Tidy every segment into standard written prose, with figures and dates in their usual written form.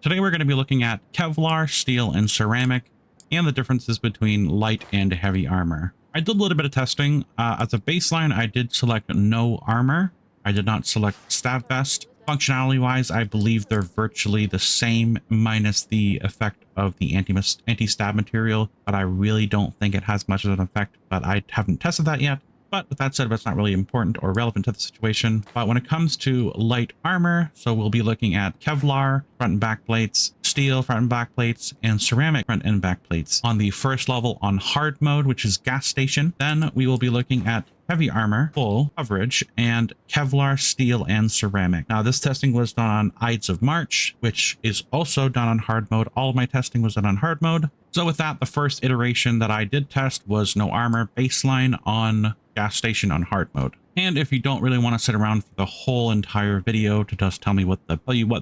Today we're going to be looking at Kevlar, steel, and ceramic, and the differences between light and heavy armor. I did a little bit of testing. As a baseline, I did select no armor. I did not select stab vest. Functionality-wise, I believe they're virtually the same, minus the effect of the anti-stab material, but I really don't think it has much of an effect, but I haven't tested that yet. But with that said, that's not really important or relevant to the situation. But when it comes to light armor, so we'll be looking at Kevlar, front and back plates, steel front and back plates, and ceramic front and back plates. On the first level on hard mode, which is gas station, then we will be looking at heavy armor, full coverage, and Kevlar, steel, and ceramic. Now, this testing was done on Ides of March, which is also done on hard mode. All of my testing was done on hard mode. So with that, the first iteration that I did test was no armor baseline on gas station on hard mode. And if you don't really want to sit around for the whole entire video to just tell you what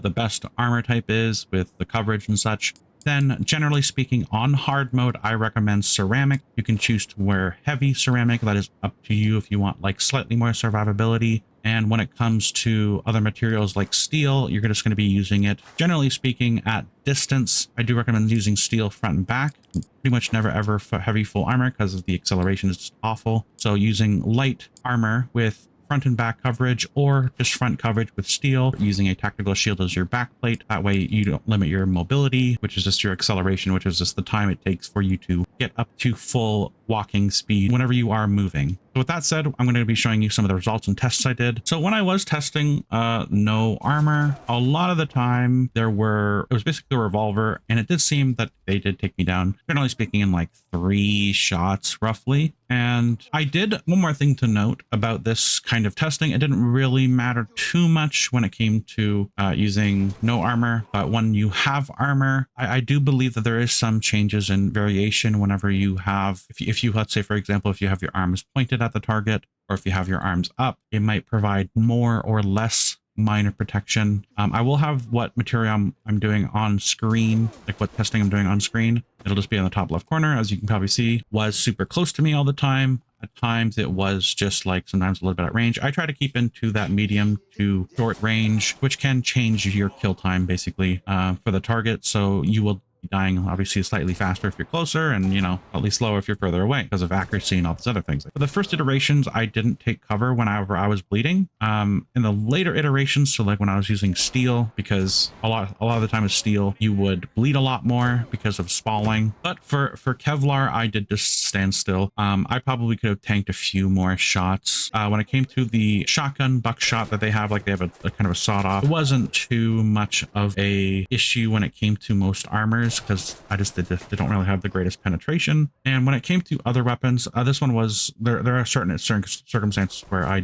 the best armor type is with the coverage and such, then generally speaking, on hard mode, I recommend ceramic. You can choose to wear heavy ceramic. That is up to you if you want like slightly more survivability. And when it comes to other materials like steel, you're just going to be using it, generally speaking, at distance. I do recommend using steel front and back. Pretty much never ever for heavy full armor because of the acceleration is just awful. So using light armor with front and back coverage, or just front coverage with steel, using a tactical shield as your back plate. That way you don't limit your mobility, which is just your acceleration, which is just the time it takes for you to get up to full walking speed whenever you are moving. So with that said, I'm going to be showing you some of the results and tests I did. So when I was testing no armor, a lot of the time it was basically a revolver, and it did seem that they did take me down, generally speaking, in like 3 shots roughly. And I did one more thing to note about this kind of testing. It didn't really matter too much when it came to using no armor, but when you have armor, I do believe that there is some changes in variation whenever you have, if you let's say, for example, if you have your arms pointed at the target, or if you have your arms up, it might provide more or less minor protection. I will have what material I'm doing on screen, like what testing I'm doing on screen. It'll just be in the top left corner. As you can probably see, was super close to me all the time. At times it was just like sometimes a little bit at range. I try to keep into that medium to short range, which can change your kill time basically for the target. So you will dying obviously slightly faster if you're closer, and slightly slower if you're further away because of accuracy and all these other things. For the first iterations, I didn't take cover whenever I was bleeding. In the later iterations, so like when I was using steel, because a lot of the time with steel you would bleed a lot more because of spalling. But for Kevlar, I did just stand still. I probably could have tanked a few more shots. When it came to the shotgun buckshot that they have, like they have a kind of a sawed off, it wasn't too much of a issue when it came to most armors, because they don't really have the greatest penetration. And when it came to other weapons, this one was there are certain circumstances where I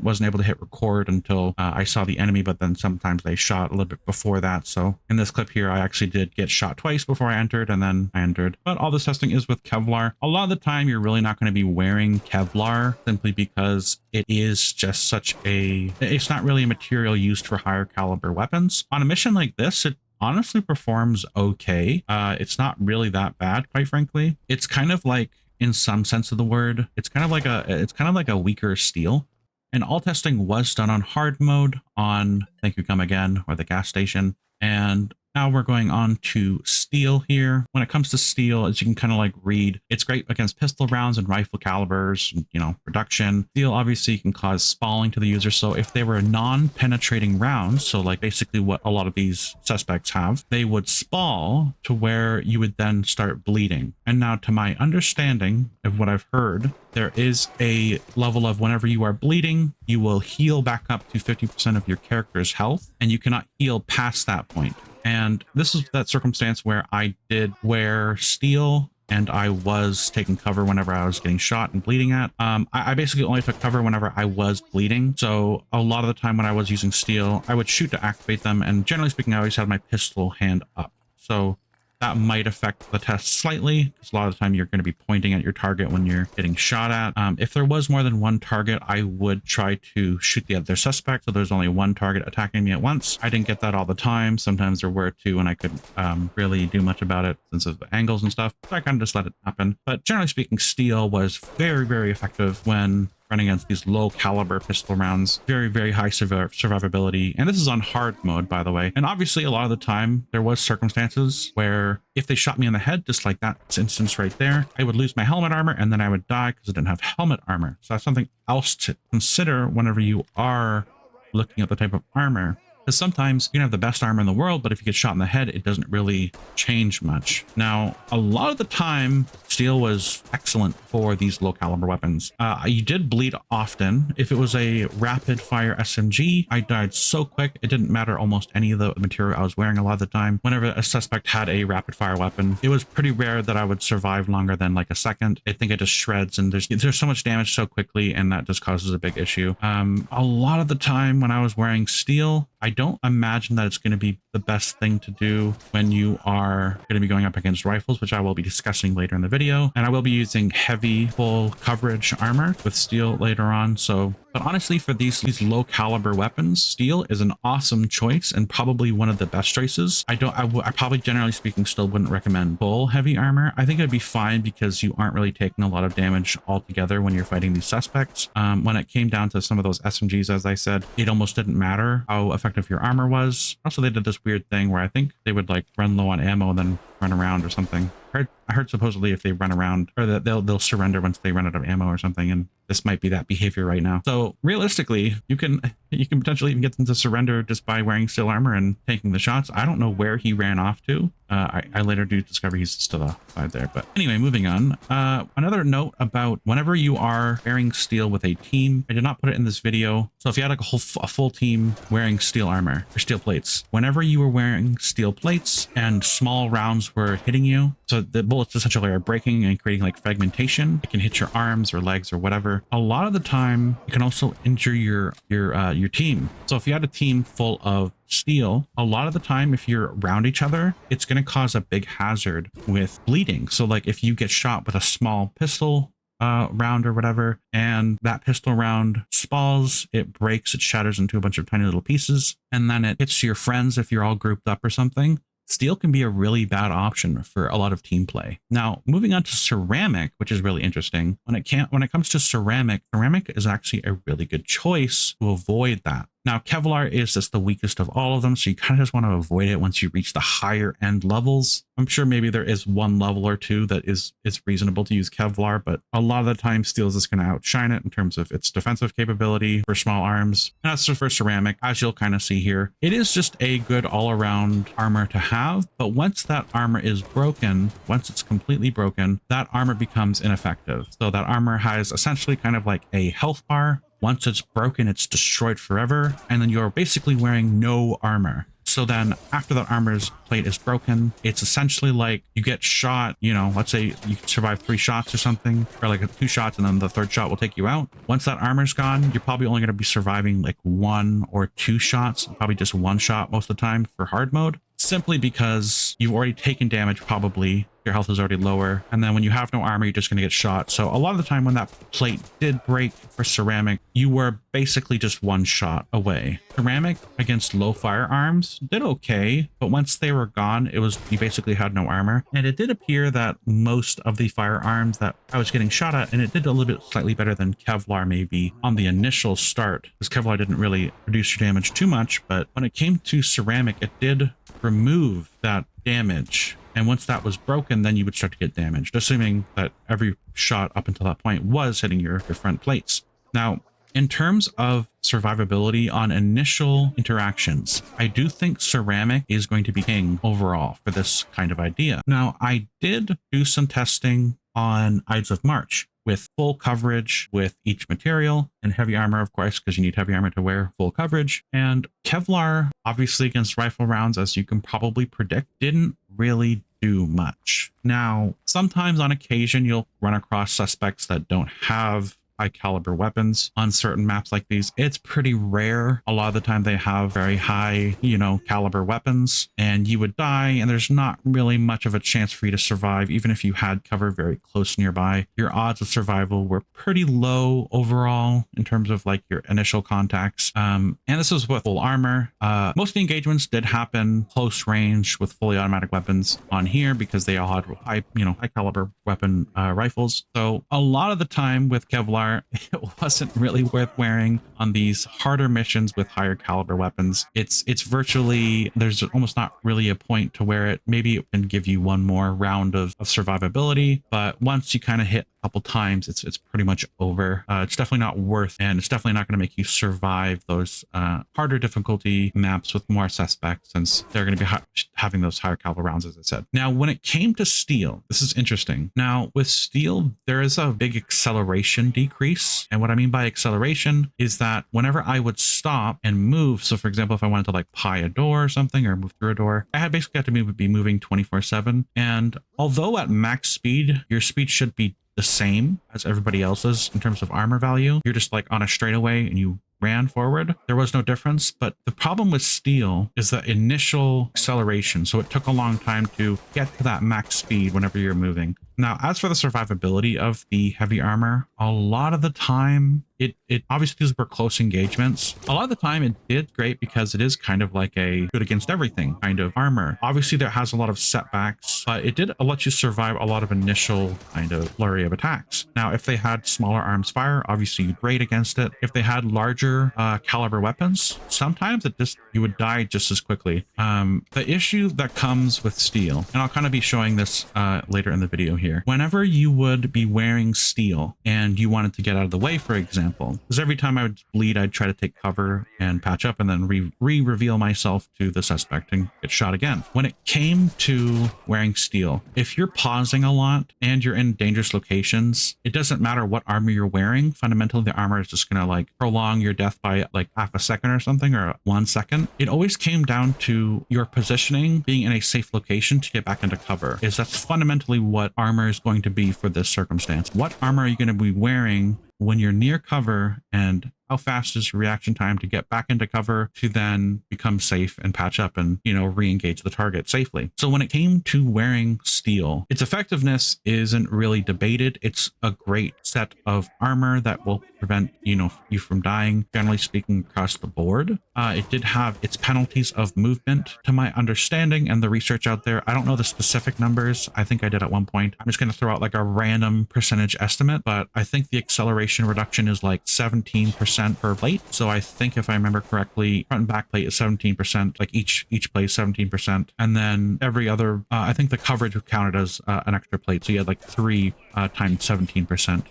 wasn't able to hit record until I saw the enemy, but then sometimes they shot a little bit before that. So in this clip here, I actually did get shot twice before I entered, and then I entered. But all this testing is with Kevlar. A lot of the time you're really not going to be wearing Kevlar, simply because it is just it's not really a material used for higher caliber weapons. On a mission like this, it honestly performs okay. It's not really that bad, quite frankly. It's kind of like, in some sense of the word, it's kind of like a weaker steel. And all testing was done on hard mode on Thank You Come Again, or the gas station. And now we're going on to steel here. When it comes to steel, as you can kind of like read, it's great against pistol rounds and rifle calibers, reduction. Steel obviously can cause spalling to the user. So if they were non-penetrating rounds, so like basically what a lot of these suspects have, they would spall to where you would then start bleeding. And now, to my understanding of what I've heard, there is a level of whenever you are bleeding, you will heal back up to 50% of your character's health, and you cannot heal past that point. And this is that circumstance where I did wear steel, and I was taking cover whenever I was getting shot and bleeding at. I basically only took cover whenever I was bleeding. So a lot of the time when I was using steel, I would shoot to activate them. And generally speaking, I always had my pistol hand up. So that might affect the test slightly, because a lot of the time you're going to be pointing at your target when you're getting shot at. If there was more than one target, I would try to shoot the other suspect, so there's only one target attacking me at once. I didn't get that all the time. Sometimes there were 2, and I couldn't really do much about it since of the angles and stuff, so I kind of just let it happen. But generally speaking, steel was very, very effective when running against these low caliber pistol rounds. Very, very high survivability. And this is on hard mode, by the way. And obviously a lot of the time there was circumstances where if they shot me in the head, just like that instance right there, I would lose my helmet armor and then I would die because I didn't have helmet armor. So that's something else to consider whenever you are looking at the type of armor. Because sometimes you can have the best armor in the world, but if you get shot in the head, it doesn't really change much. Now, a lot of the time, steel was excellent for these low caliber weapons. You did bleed often. If it was a rapid fire SMG, I died so quick. It didn't matter almost any of the material I was wearing a lot of the time. Whenever a suspect had a rapid fire weapon, it was pretty rare that I would survive longer than like a second. I think it just shreds and there's so much damage so quickly, and that just causes a big issue. A lot of the time when I was wearing steel, I don't imagine that it's going to be the best thing to do when you are going to be going up against rifles, which I will be discussing later in the video. And I will be using heavy full coverage armor with steel later on. But honestly, for these low caliber weapons, steel is an awesome choice and probably one of the best choices. I probably, generally speaking, still wouldn't recommend full heavy armor. I think it'd be fine because you aren't really taking a lot of damage altogether when you're fighting these suspects. When it came down to some of those SMGs, as I said, it almost didn't matter how effective your armor was. Also, they did this weird thing where I think they would like run low on ammo and then run around or something. I heard supposedly if they run around, or that they'll surrender once they run out of ammo or something, and this might be that behavior right now. So realistically, you can potentially even get them to surrender just by wearing steel armor and taking the shots. I don't know where he ran off to. I later do discover he's still outside there. But anyway, moving on. Another note about whenever you are wearing steel with a team, I did not put it in this video. So if you had like a full team wearing steel armor or steel plates, whenever you were wearing steel plates and small rounds were hitting you, so the bullets essentially are breaking and creating like fragmentation. It can hit your arms or legs or whatever. A lot of the time, it can also injure your team. So if you had a team full of steel, a lot of the time, if you're around each other, it's going to cause a big hazard with bleeding. So like if you get shot with a small pistol round or whatever, and that pistol round spalls, it breaks, it shatters into a bunch of tiny little pieces, and then it hits your friends if you're all grouped up or something. Steel can be a really bad option for a lot of team play. Now, moving on to ceramic, which is really interesting. When it comes to ceramic is actually a really good choice to avoid that. Now, Kevlar is just the weakest of all of them, so you kind of just want to avoid it once you reach the higher end levels. I'm sure maybe there is one level or two that is reasonable to use Kevlar, but a lot of the time steel is just going to outshine it in terms of its defensive capability for small arms. And that's for ceramic, as you'll kind of see here. It is just a good all-around armor to have, but once that armor is broken, once it's completely broken, that armor becomes ineffective. So that armor has essentially kind of like a health bar. Once it's broken, it's destroyed forever, and then you're basically wearing no armor. So then after that armor's plate is broken, it's essentially like you get shot, let's say you survive 3 shots or something, or like 2 shots, and then the 3rd shot will take you out. Once that armor's gone, you're probably only going to be surviving like 1 or 2 shots, probably just 1 shot most of the time for hard mode, simply because you've already taken damage probably. Your health is already lower, and then when you have no armor, you're just going to get shot. So a lot of the time when that plate did break for ceramic, you were basically just 1 shot away. Ceramic against low firearms did okay, but once they were gone, you basically had no armor. And it did appear that most of the firearms that I was getting shot at, and it did a little bit slightly better than Kevlar maybe on the initial start, because Kevlar didn't really reduce your damage too much, but when it came to ceramic, it did remove that damage. And once that was broken, then you would start to get damaged, assuming that every shot up until that point was hitting your front plates. Now, in terms of survivability on initial interactions, I do think ceramic is going to be king overall for this kind of idea. Now, I did do some testing on Ides of March with full coverage with each material, and heavy armor, of course, because you need heavy armor to wear full coverage. And Kevlar, obviously against rifle rounds, as you can probably predict, didn't really do much. Now, sometimes on occasion, you'll run across suspects that don't have high caliber weapons on certain maps like these. It's pretty rare. A lot of the time they have very high, caliber weapons, and you would die, and there's not really much of a chance for you to survive. Even if you had cover very close nearby, your odds of survival were pretty low overall in terms of like your initial contacts. And this was with full armor. Most of the engagements did happen close range with fully automatic weapons on here because they all had high caliber weapon rifles. So a lot of the time with Kevlar, Kevlar, it wasn't really worth wearing on these harder missions with higher caliber weapons. It's virtually, there's almost not really a point to wear it. Maybe it can give you one more round of survivability, but once you kind of hit a couple times, it's pretty much over. It's definitely not worth, and it's definitely not going to make you survive those harder difficulty maps with more suspects, since they're going to be having those higher caliber rounds, as I said. Now, when it came to steel, this is interesting. Now, with steel, there is a big acceleration decrease. And what I mean by acceleration is that whenever I would stop and move, so for example, if I wanted to like pie a door or something, or move through a door, I had basically had to be moving 24/7. And although at max speed, your speed should be the same as everybody else's in terms of armor value, you're just like on a straightaway and you ran forward, there was no difference. But the problem with steel is the initial acceleration. So it took a long time to get to that max speed whenever you're moving. Now, as for the survivability of the heavy armor, a lot of the time, it obviously, these were close engagements. A lot of the time it did great because it is kind of like a good against everything kind of armor. Obviously, there has a lot of setbacks, but it did let you survive a lot of initial kind of flurry of attacks. Now, if they had smaller arms fire, obviously you'd great against it. If they had larger caliber weapons, sometimes you would die just as quickly. The issue that comes with steel, and I'll kind of be showing this later in the video here. Whenever you would be wearing steel and you wanted to get out of the way, for example, because every time I would bleed, I'd try to take cover and patch up and then reveal myself to the suspect and get shot again. When it came to wearing steel, if you're pausing a lot and you're in dangerous locations, it doesn't matter what armor you're wearing. Fundamentally, the armor is just going to like prolong your death by like half a second or something, or 1 second. It always came down to your positioning, being in a safe location to get back into cover. That's fundamentally what armor is going to be for this circumstance. What armor are you going to be wearing when you're near cover, and how fast is your reaction time to get back into cover to then become safe and patch up and, you know, re-engage the target safely. So when it came to wearing steel, its effectiveness isn't really debated. It's a great set of armor that will prevent, you know, you from dying, generally speaking, across the board. It did have its penalties of movement, to my understanding, and the research out there. I don't know the specific numbers. I think I did at one point. I'm just going to throw out like a random percentage estimate, but I think the acceleration reduction is like 17% per plate. So I think, if I remember correctly, front and back plate is 17%, like each plate 17%. And then every other, I think the coverage counted as an extra plate. So you had like 3 times 17%,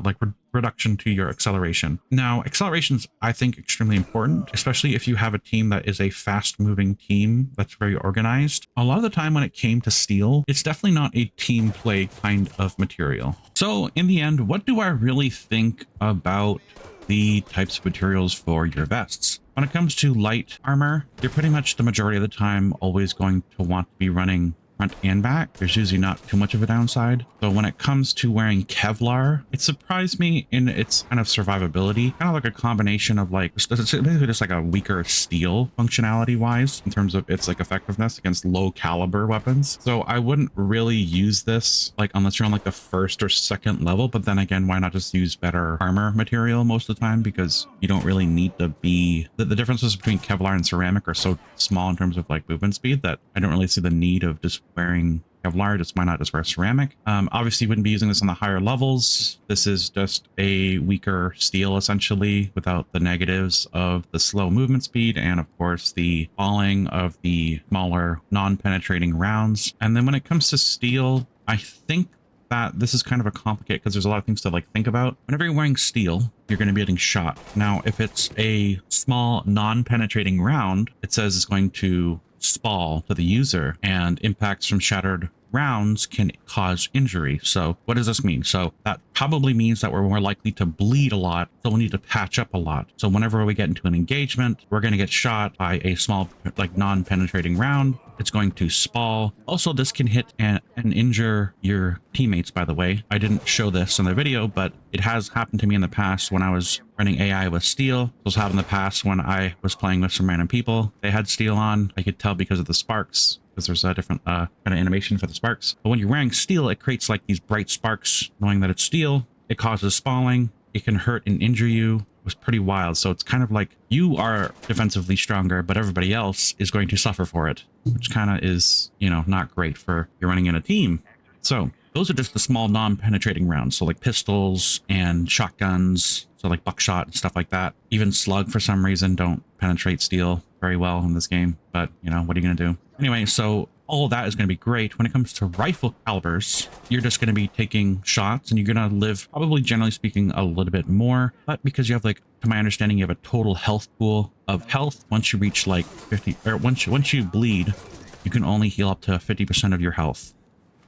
like reduction to your acceleration. Now, acceleration's, I think, extremely important, especially if you have a team that is a fast-moving team that's very organized. A lot of the time when it came to steel, it's definitely not a team play kind of material. So in the end, what do I really think about the types of materials for your vests? When it comes to light armor, you're pretty much the majority of the time always going to want to be running front and back. There's usually not too much of a downside. So when it comes to wearing Kevlar, it surprised me in its kind of survivability, kind of like a combination of like, it's basically just like a weaker steel functionality wise in terms of its like effectiveness against low caliber weapons. So I wouldn't really use this like unless you're on like the first or second level, but then again, why not just use better armor material most of the time, because you don't really need to be, the differences between Kevlar and ceramic are so small in terms of like movement speed that I don't really see the need of just wearing Kevlar. Just why not just wear ceramic? Obviously, you wouldn't be using this on the higher levels. This is just a weaker steel, essentially, without the negatives of the slow movement speed and, of course, the falling of the smaller non-penetrating rounds. And then when it comes to steel, I think that this is kind of a complicated, because there's a lot of things to like think about. Whenever you're wearing steel, you're going to be getting shot. Now, if it's a small non-penetrating round, it says it's going to spall to the user, and impacts from shattered rounds can cause injury. So what does this mean? So that probably means that we're more likely to bleed a lot, so we'll need to patch up a lot. So whenever we get into an engagement, we're going to get shot by a small, like non-penetrating round. It's going to spall. Also, this can hit and injure your teammates, by the way. I didn't show this in the video, but it has happened to me in the past when I was running AI with steel. It was happened in the past when I was playing with some random people. They had steel on. I could tell because of the sparks, because there's a different kind of animation for the sparks. But when you're wearing steel, it creates like these bright sparks, knowing that it's steel. It causes spalling. It can hurt and injure you. It was pretty wild. So it's kind of like you are defensively stronger, but everybody else is going to suffer for it, which kind of is, you know, not great for you're running in a team. So those are just the small non-penetrating rounds. So like pistols and shotguns, so like buckshot and stuff like that. Even slug for some reason don't penetrate steel very well in this game, but you know, what are you going to do? Anyway, so all of that is going to be great. When it comes to rifle calibers, you're just going to be taking shots and you're going to live, probably generally speaking, a little bit more. But because you have, like, to my understanding, you have a total health pool of health. Once you reach like 50, or once you bleed, you can only heal up to 50% of your health.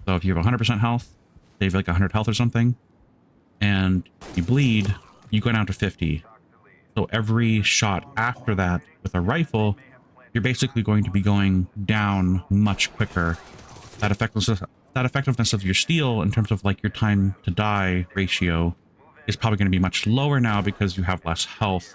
So if you have 100% health, say you have like 100 health or something, and you bleed, you go down to 50. So every shot after that with a rifle, you're basically going to be going down much quicker. That effectiveness of your steel in terms of like your time to die ratio is probably going to be much lower now because you have less health.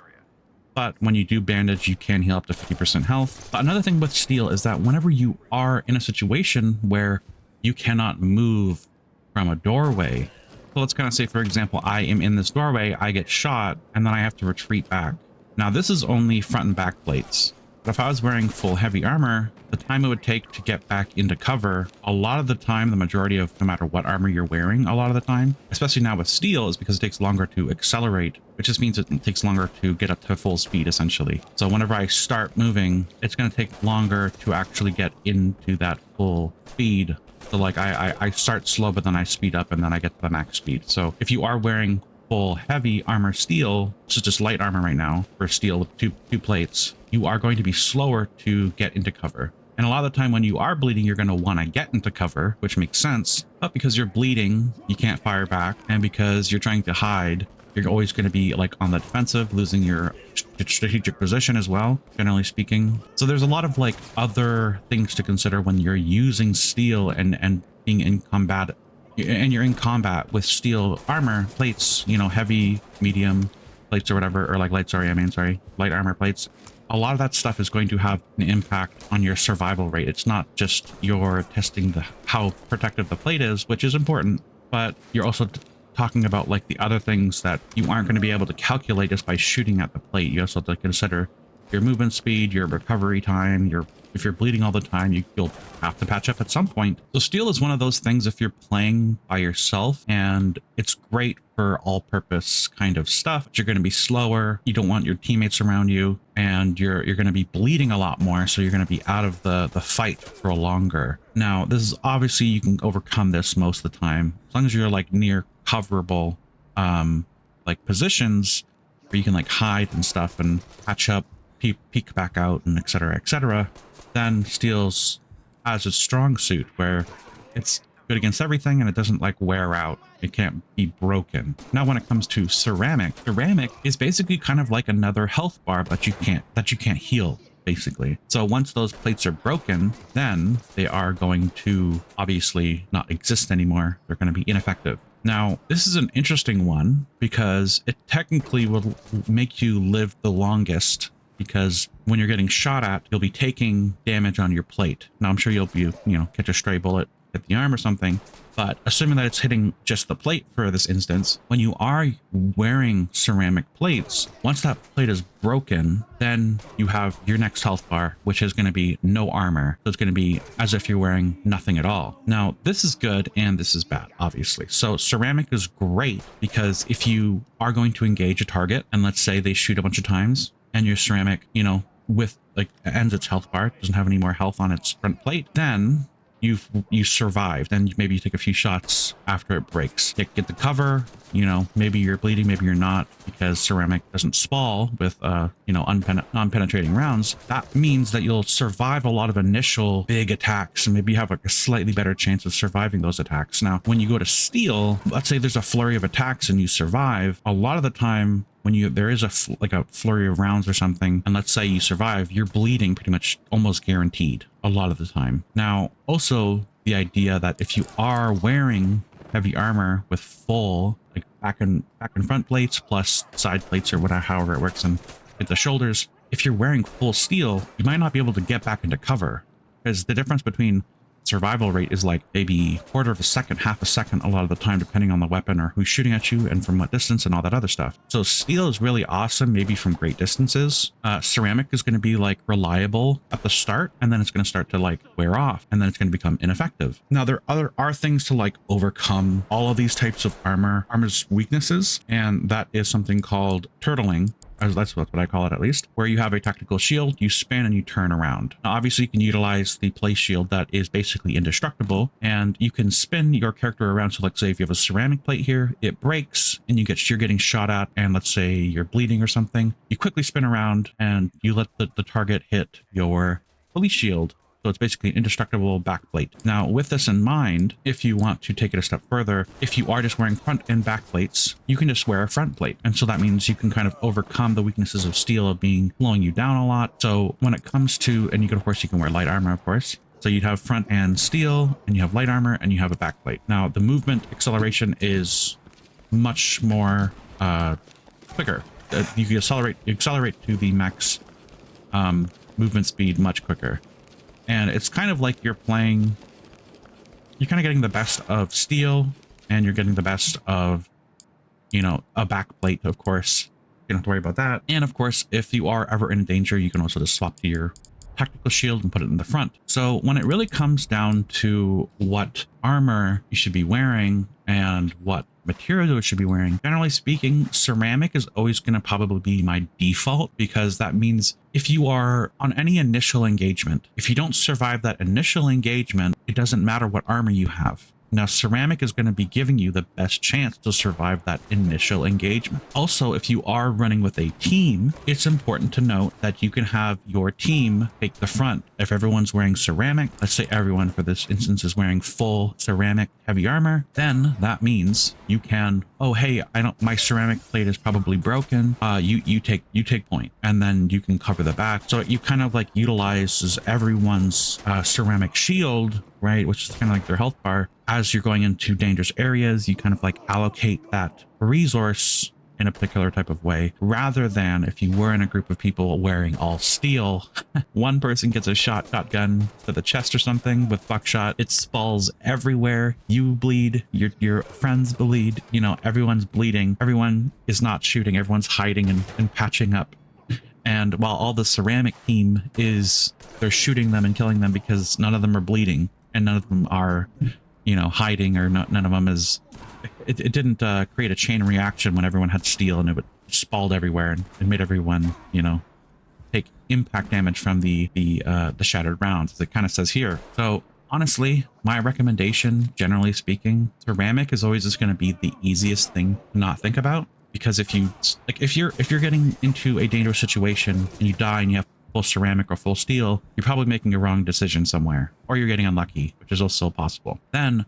But when you do bandage, you can heal up to 50% health. But another thing with steel is that whenever you are in a situation where you cannot move from a doorway, so let's kind of say, for example, I am in this doorway, I get shot, and then I have to retreat back. Now, this is only front and back plates. But if I was wearing full heavy armor, the time it would take to get back into cover, a lot of the time, the majority of no matter what armor you're wearing, a lot of the time, especially now with steel, is because it takes longer to accelerate, which just means it takes longer to get up to full speed, essentially. So whenever I start moving, it's going to take longer to actually get into that full speed. So like I start slow, but then I speed up and then I get to the max speed. So if you are wearing full heavy armor steel, this is just light armor right now for steel with two plates, you are going to be slower to get into cover. And a lot of the time when you are bleeding, you're going to want to get into cover, which makes sense. But because you're bleeding, you can't fire back. And because you're trying to hide, you're always going to be like on the defensive, losing your strategic position as well, generally speaking. So there's a lot of like other things to consider when you're using steel and being in combat. And you're in combat with steel armor plates, you know, heavy, medium plates or whatever, or like light armor plates. A lot of that stuff is going to have an impact on your survival rate. It's not just you're testing how protective the plate is, which is important, but you're also talking about like the other things that you aren't going to be able to calculate just by shooting at the plate. You also have to consider your movement speed, your recovery time, if you're bleeding all the time, you'll have to patch up at some point. So steel is one of those things if you're playing by yourself, and it's great for all-purpose kind of stuff. But you're going to be slower. You don't want your teammates around you, and you're going to be bleeding a lot more, so you're going to be out of the fight for longer. Now, this is obviously you can overcome this most of the time as long as you're like near coverable like positions where you can like hide and stuff and patch up, peek back out, and etc. Then steel's has a strong suit where it's good against everything and it doesn't like wear out. It can't be broken. Now when it comes to ceramic is basically kind of like another health bar, but you can't heal, basically. So once those plates are broken, then they are going to obviously not exist anymore. They're going to be ineffective. Now, this is an interesting one because it technically will make you live the longest, because when you're getting shot at, you'll be taking damage on your plate. Now, I'm sure you'll be, catch a stray bullet, hit the arm or something, but assuming that it's hitting just the plate for this instance, when you are wearing ceramic plates, once that plate is broken, then you have your next health bar, which is going to be no armor. So it's going to be as if you're wearing nothing at all. Now, this is good and this is bad, obviously. So ceramic is great because if you are going to engage a target, and let's say they shoot a bunch of times, and your ceramic, with like ends its health bar, doesn't have any more health on its front plate, then you survived, and maybe you take a few shots after it breaks. Get the cover, maybe you're bleeding, maybe you're not, because ceramic doesn't spall with non-penetrating rounds. That means that you'll survive a lot of initial big attacks, and maybe you have like a slightly better chance of surviving those attacks. Now, when you go to steel, let's say there's a flurry of attacks and you survive, a lot of the time when there is a flurry of rounds or something, and let's say you survive, you're bleeding pretty much almost guaranteed a lot of the time. Now, also the idea that if you are wearing heavy armor with full like back and front plates plus side plates or whatever, however it works, and at the shoulders, if you're wearing full steel, you might not be able to get back into cover, because the difference between survival rate is like maybe quarter of a second, half a second a lot of the time, depending on the weapon or who's shooting at you and from what distance and all that other stuff. So steel is really awesome, maybe from great distances. Ceramic is going to be like reliable at the start, and then it's going to start to like wear off, and then it's going to become ineffective. Now there are things to like overcome all of these types of armor's weaknesses, and that is something called turtling. That's what I call it, at least, where you have a tactical shield, you spin and you turn around. Now, obviously, you can utilize the place shield that is basically indestructible, and you can spin your character around. So let's say if you have a ceramic plate here, it breaks and you're getting shot at, and let's say you're bleeding or something, you quickly spin around and you let the target hit your police shield. So it's basically an indestructible backplate. Now, with this in mind, if you want to take it a step further, if you are just wearing front and back plates, you can just wear a front plate. And so that means you can kind of overcome the weaknesses of steel of slowing you down a lot. So when it comes to, and you can, of course, you can wear light armor, of course. So you'd have front and steel, and you have light armor, and you have a back plate. Now, the movement acceleration is much more quicker. You can accelerate to the max movement speed much quicker. And it's kind of like you're kind of getting the best of steel, and you're getting the best of, you know, a back plate, of course. You don't have to worry about that. And of course, if you are ever in danger, you can also just swap to your tactical shield and put it in the front. So when it really comes down to what armor you should be wearing and what material you should be wearing, generally speaking, ceramic is always going to probably be my default, because that means if you are on any initial engagement, if you don't survive that initial engagement, it doesn't matter what armor you have. Now, ceramic is going to be giving you the best chance to survive that initial engagement. Also, if you are running with a team, it's important to note that you can have your team take the front. If everyone's wearing ceramic, let's say everyone for this instance is wearing full ceramic heavy armor, then that means you can, oh, hey, my ceramic plate is probably broken. You take point, and then you can cover the back. So you kind of like utilizes everyone's ceramic shield, right? Which is kind of like their health bar. As you're going into dangerous areas, you kind of like allocate that resource in a particular type of way, rather than if you were in a group of people wearing all steel, one person gets a shotgun to the chest or something with buckshot, it spalls everywhere, you bleed, your friends bleed, you know, everyone's bleeding, everyone is not shooting, everyone's hiding and patching up. And while all the ceramic team they're shooting them and killing them because none of them are bleeding and none of them are, you know, hiding, or none of them is, it didn't create a chain reaction when everyone had steel and it spalled everywhere and made everyone, you know, take impact damage from the shattered rounds, as it kind of says here. So honestly, my recommendation, generally speaking, ceramic is always just going to be the easiest thing to not think about, because if you're getting into a dangerous situation and you die and you have full ceramic or full steel, you're probably making a wrong decision somewhere, or you're getting unlucky, which is also possible. Then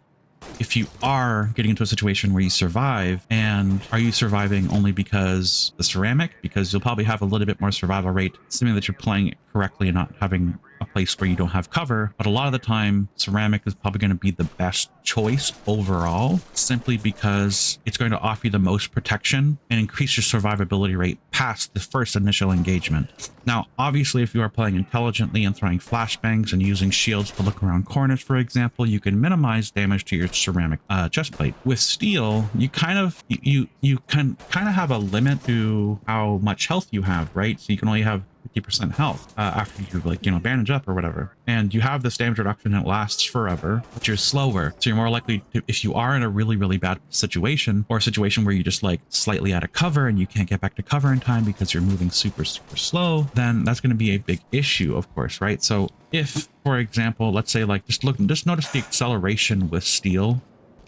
if you are getting into a situation where you survive, and are you surviving only because the ceramic, because you'll probably have a little bit more survival rate, assuming that you're playing it correctly and not having a place where you don't have cover. But a lot of the time, ceramic is probably going to be the best choice overall, simply because it's going to offer you the most protection and increase your survivability rate past the first initial engagement. Now, obviously, if you are playing intelligently and throwing flashbangs and using shields to look around corners, for example, you can minimize damage to your ceramic chest plate. With steel, you can kind of have a limit to how much health you have, right? So you can only have 50% health after you, like, you know, bandage up or whatever, and you have this damage reduction and it lasts forever, but you're slower, so you're more likely to, if you are in a really bad situation, or a situation where you just like slightly out of cover and you can't get back to cover in time because you're moving super slow, then that's going to be a big issue, of course, right? So if, for example, let's say, like, just notice the acceleration with steel.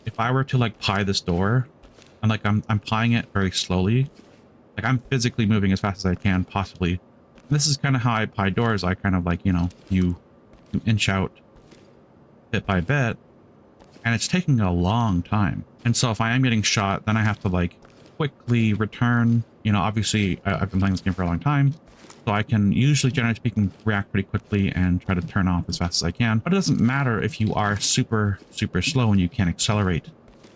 If I were to like pie this door, and like I'm pieing it very slowly, like I'm physically moving as fast as I can possibly. This is kind of how I pie doors. I kind of like, you know, you inch out bit by bit, and it's taking a long time. And so if I am getting shot, then I have to like quickly return. You know, obviously I've been playing this game for a long time, so I can usually, generally speaking, react pretty quickly and try to turn off as fast as I can. But it doesn't matter if you are super slow and you can't accelerate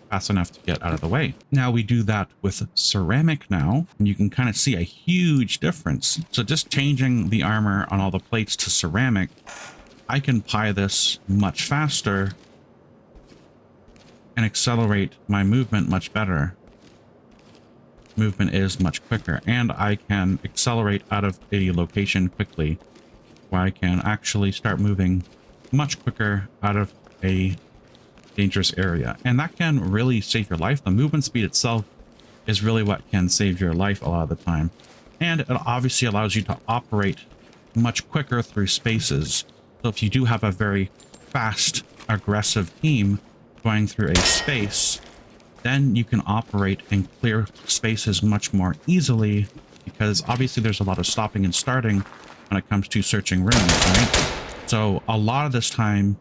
fast enough to get out of the way. Now we do that with ceramic now, and you can kind of see a huge difference. So just changing the armor on all the plates to ceramic I can pie this much faster and accelerate my movement much better. Movement is much quicker, and I can accelerate out of a location quickly, where I can actually start moving much quicker out of a dangerous area. And that can really save your life. The movement speed itself is really what can save your life a lot of the time. And it obviously allows you to operate much quicker through spaces. So if you do have a very fast, aggressive team going through a space, then you can operate and clear spaces much more easily, because obviously there's a lot of stopping and starting when it comes to searching rooms, right? So a lot of this time,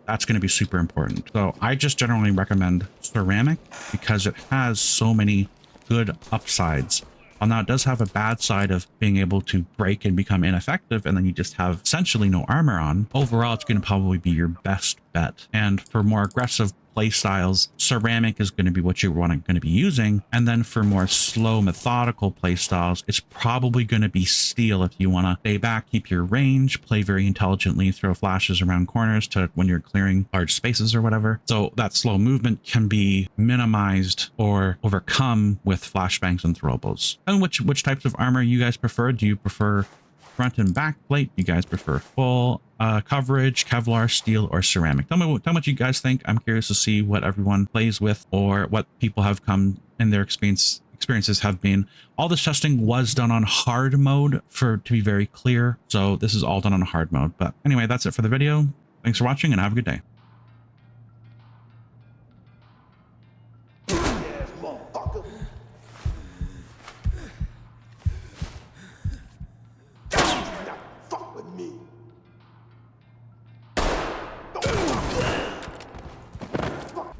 that's going to be super important. So I just generally recommend ceramic because it has so many good upsides. Now it does have a bad side of being able to break and become ineffective, and then you just have essentially no armor on. Overall, it's going to probably be your best bet. And for more aggressive play styles, ceramic is going to be what you're going to be using. And then for more slow, methodical play styles, it's probably going to be steel if you want to stay back, keep your range, play very intelligently, throw flashes around corners to when you're clearing large spaces or whatever. So that slow movement can be minimized or overcome with flashbangs and throwables. And which types of armor you guys prefer? Do you prefer front and back plate? You guys prefer full coverage, Kevlar, steel, or ceramic? Tell me what you guys think. I'm curious to see what everyone plays with or what people have come in their experiences have been. All this testing was done on hard mode, to be very clear. So this is all done on hard mode. But anyway, that's it for the video. Thanks for watching and have a good day.